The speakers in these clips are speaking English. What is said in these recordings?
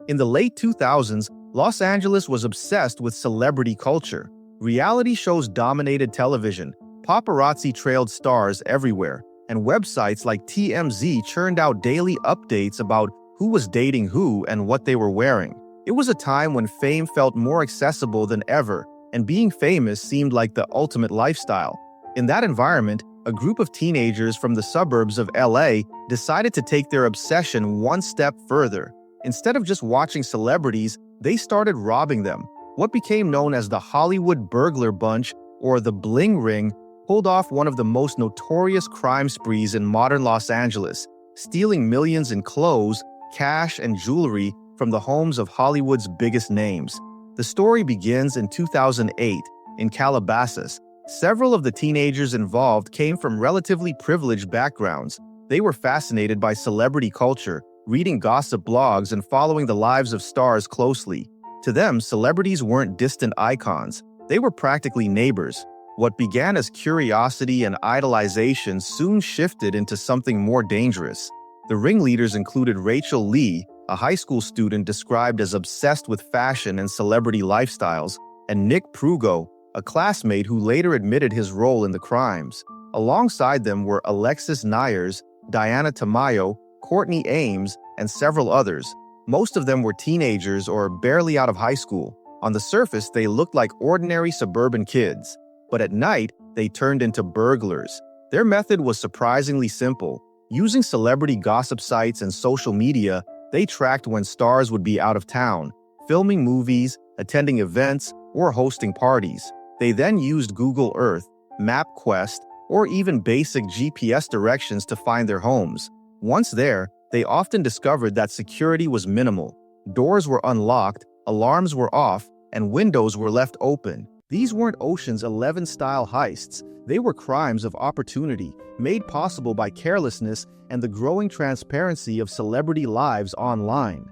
In the late 2000s, Los Angeles was obsessed with celebrity culture. Reality shows dominated television, paparazzi trailed stars everywhere, and websites like TMZ churned out daily updates about who was dating who and what they were wearing. It was a time when fame felt more accessible than ever, and being famous seemed like the ultimate lifestyle. In that environment, a group of teenagers from the suburbs of LA decided to take their obsession one step further. Instead of just watching celebrities, they started robbing them. What became known as the Hollywood burglar bunch, or the Bling Ring, pulled off one of the most notorious crime sprees in modern Los Angeles, stealing millions in clothes, cash, and jewelry from the homes of Hollywood's biggest names. The story begins in 2008 in Calabasas. Several of the teenagers involved came from relatively privileged backgrounds. They were fascinated by celebrity culture, reading gossip blogs and following the lives of stars closely. To them, celebrities weren't distant icons. They were practically neighbors. What began as curiosity and idolization soon shifted into something more dangerous. The ringleaders included Rachel Lee, a high school student described as obsessed with fashion and celebrity lifestyles, and Nick Prugo, a classmate who later admitted his role in the crimes. Alongside them were Alexis Nyers, Diana Tamayo, Courtney Ames, and several others. Most of them were teenagers or barely out of high school. On the surface, they looked like ordinary suburban kids, but at night, they turned into burglars. Their method was surprisingly simple. Using celebrity gossip sites and social media, they tracked when stars would be out of town, filming movies, attending events, or hosting parties. They then used Google Earth, MapQuest, or even basic GPS directions to find their homes. Once there, they often discovered that security was minimal. Doors were unlocked, alarms were off, and windows were left open. These weren't Ocean's 11-style heists. They were crimes of opportunity, made possible by carelessness and the growing transparency of celebrity lives online.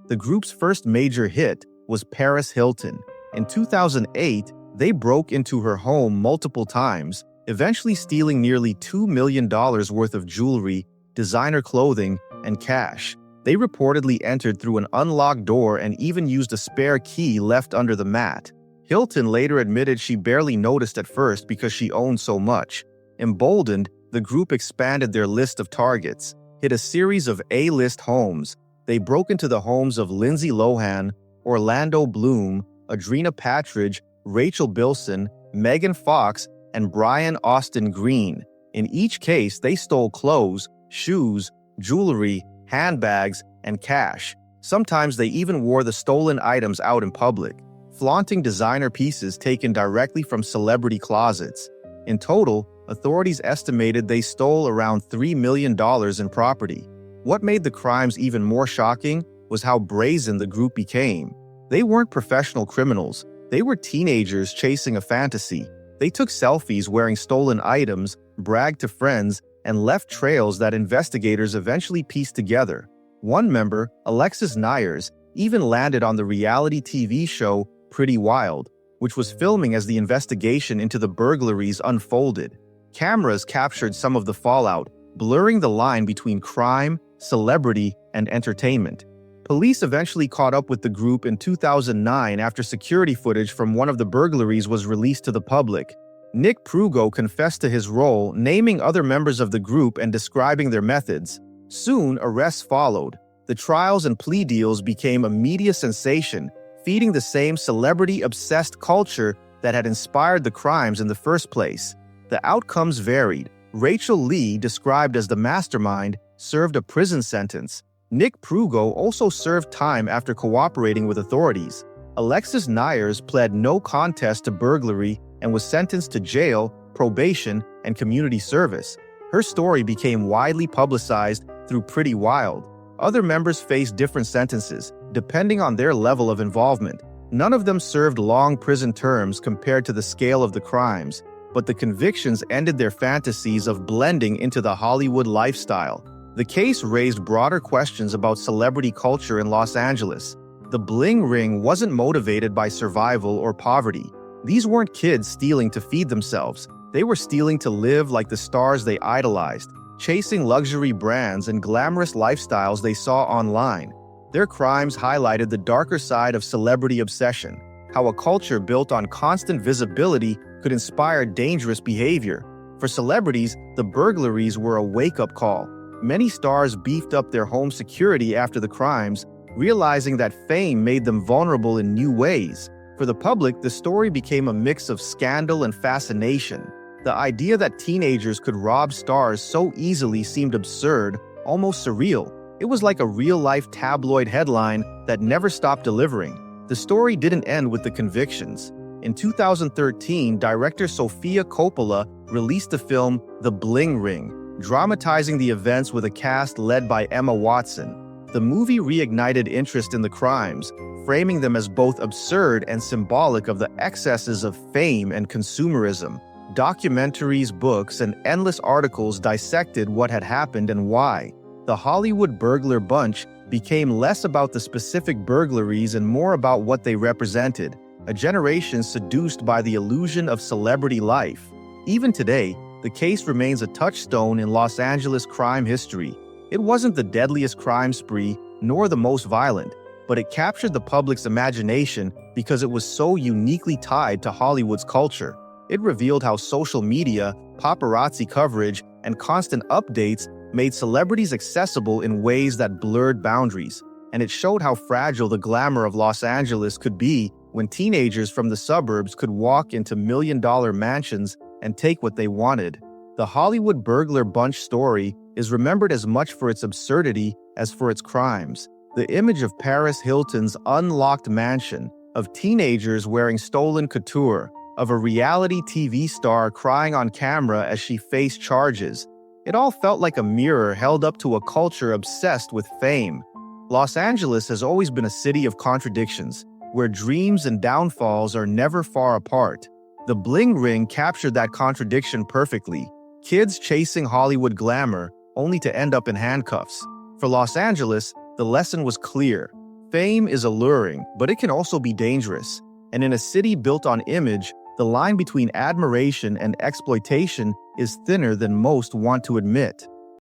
The group's first major hit was Paris Hilton. In 2008, they broke into her home multiple times, eventually stealing nearly $2 million worth of jewelry, designer clothing, and cash. They reportedly entered through an unlocked door and even used a spare key left under the mat. Hilton later admitted she barely noticed at first because she owned so much. Emboldened, the group expanded their list of targets, hit a series of A-list homes. They broke into the homes of Lindsay Lohan, Orlando Bloom, Adrena Patridge, Rachel Bilson, Megan Fox, and Brian Austin Green. In each case, they stole clothes, shoes, jewelry, handbags, and cash. Sometimes they even wore the stolen items out in public, flaunting designer pieces taken directly from celebrity closets. In total, authorities estimated they stole around $3 million in property. What made the crimes even more shocking was how brazen the group became. They weren't professional criminals. They were teenagers chasing a fantasy. They took selfies wearing stolen items, bragged to friends, and left trails that investigators eventually pieced together. One member, Alexis Nyers, even landed on the reality TV show Pretty Wild, which was filming as the investigation into the burglaries unfolded. Cameras captured some of the fallout, blurring the line between crime, celebrity, and entertainment. Police eventually caught up with the group in 2009 after security footage from one of the burglaries was released to the public. Nick Prugo confessed to his role, naming other members of the group and describing their methods. Soon, arrests followed. The trials and plea deals became a media sensation, feeding the same celebrity-obsessed culture that had inspired the crimes in the first place. The outcomes varied. Rachel Lee, described as the mastermind, served a prison sentence. Nick Prugo also served time after cooperating with authorities. Alexis Nyers pled no contest to burglary and was sentenced to jail, probation, and community service. Her story became widely publicized through Pretty Wild. Other members faced different sentences, depending on their level of involvement. None of them served long prison terms compared to the scale of the crimes, but the convictions ended their fantasies of blending into the Hollywood lifestyle. The case raised broader questions about celebrity culture in Los Angeles. The Bling Ring wasn't motivated by survival or poverty. These weren't kids stealing to feed themselves. They were stealing to live like the stars they idolized, chasing luxury brands and glamorous lifestyles they saw online. Their crimes highlighted the darker side of celebrity obsession, how a culture built on constant visibility could inspire dangerous behavior. For celebrities, the burglaries were a wake-up call. Many stars beefed up their home security after the crimes, realizing that fame made them vulnerable in new ways. For the public, the story became a mix of scandal and fascination. The idea that teenagers could rob stars so easily seemed absurd, almost surreal. It was like a real-life tabloid headline that never stopped delivering. The story didn't end with the convictions. In 2013, director Sofia Coppola released the film The Bling Ring, dramatizing the events with a cast led by Emma Watson. The movie reignited interest in the crimes, framing them as both absurd and symbolic of the excesses of fame and consumerism. Documentaries, books, and endless articles dissected what had happened and why. The Hollywood burglar bunch became less about the specific burglaries and more about what they represented, a generation seduced by the illusion of celebrity life. Even today, the case remains a touchstone in Los Angeles crime history. It wasn't the deadliest crime spree, nor the most violent, but it captured the public's imagination because it was so uniquely tied to Hollywood's culture. It revealed how social media, paparazzi coverage, and constant updates made celebrities accessible in ways that blurred boundaries. And it showed how fragile the glamour of Los Angeles could be when teenagers from the suburbs could walk into million-dollar mansions and take what they wanted. The Hollywood burglar bunch story is remembered as much for its absurdity as for its crimes. The image of Paris Hilton's unlocked mansion, of teenagers wearing stolen couture, of a reality TV star crying on camera as she faced charges. It all felt like a mirror held up to a culture obsessed with fame. Los Angeles has always been a city of contradictions, where dreams and downfalls are never far apart. The Bling Ring captured that contradiction perfectly. Kids chasing Hollywood glamour, only to end up in handcuffs. For Los Angeles, the lesson was clear. Fame is alluring, but it can also be dangerous. And in a city built on image, the line between admiration and exploitation is thinner than most want to admit.